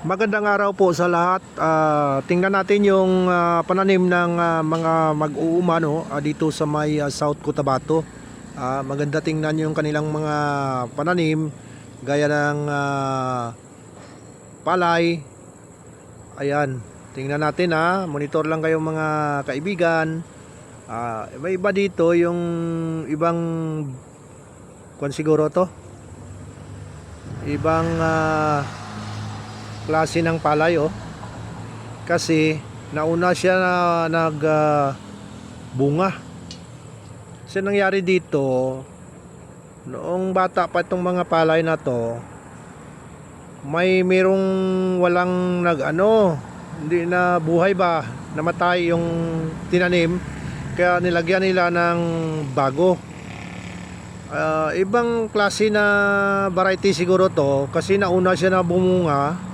Magandang araw po sa lahat. Tingnan natin yung pananim ng mga mag-uumano dito sa may South Cotabato. Maganda tingnan yung kanilang mga pananim gaya ng palay. Ayan, tingnan natin monitor lang kayo mga kaibigan. May iba dito yung ibang siguro to. Ibang klase ng palay kasi nauna siya na bunga. Kasi nangyari dito noong bata pa itong mga palay na to, merong walang hindi na buhay ba, namatay yung tinanim, kaya nilagyan nila ng bago. Ibang klase na variety siguro to kasi nauna siya na bumunga.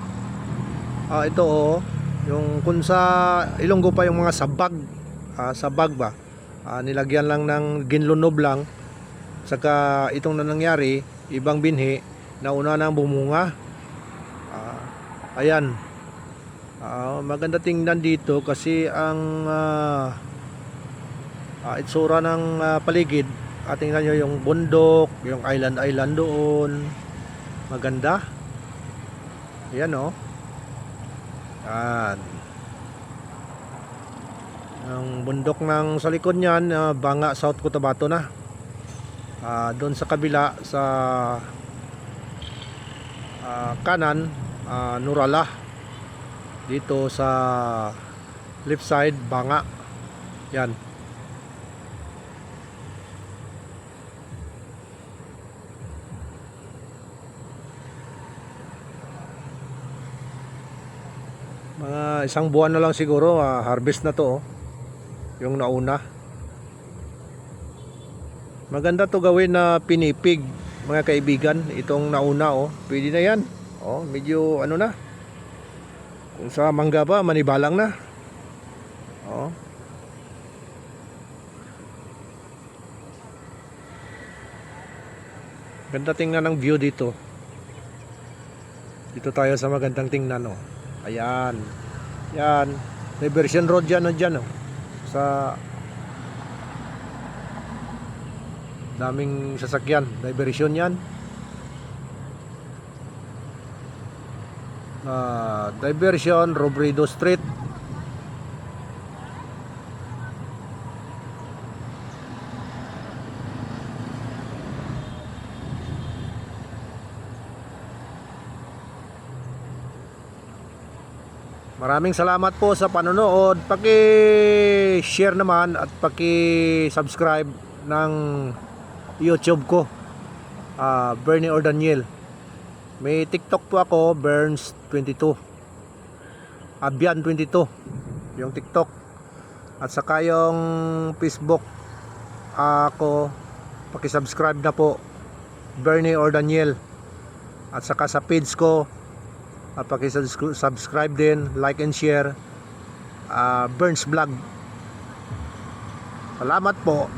Ito yung kung sa Ilonggo pa yung mga sabag ba, nilagyan lang ng ginlunob lang, saka itong na nangyari ibang binhi, nauna nang bumunga. Ayan, maganda tingnan dito kasi ang itsura ng paligid. Tingnan nyo yung bundok, yung island doon, maganda. Ayan Yan. Ang bundok ng sa likod niyan, Banga, South Cotabato na. Doon sa kabila sa kanan, Nurala. Dito sa left side, Banga. Yan. Mga isang buwan na lang siguro, harvest na to yung nauna. Maganda to gawin na pinipig mga kaibigan, itong nauna pwede na yan. Medyo na, kung sa mangga pa manibalang na. Ganda tingnan ng view dito. Dito tayo sa magandang tingnan Ayan. Yan. Diversion road yan dyan sa daming sasakyan. Diversion yan. Diversion Robredo Street. Maraming salamat po sa panonood. Paki-share naman at paki-subscribe ng YouTube ko, Bernie or Daniel. May TikTok po ako, Burns22, Abian22 yung TikTok. At saka yung Facebook ako, paki-subscribe na po, Bernie or Daniel. At saka sa page ko, paki-subscribe din, like and share, Burns Vlog. Salamat po.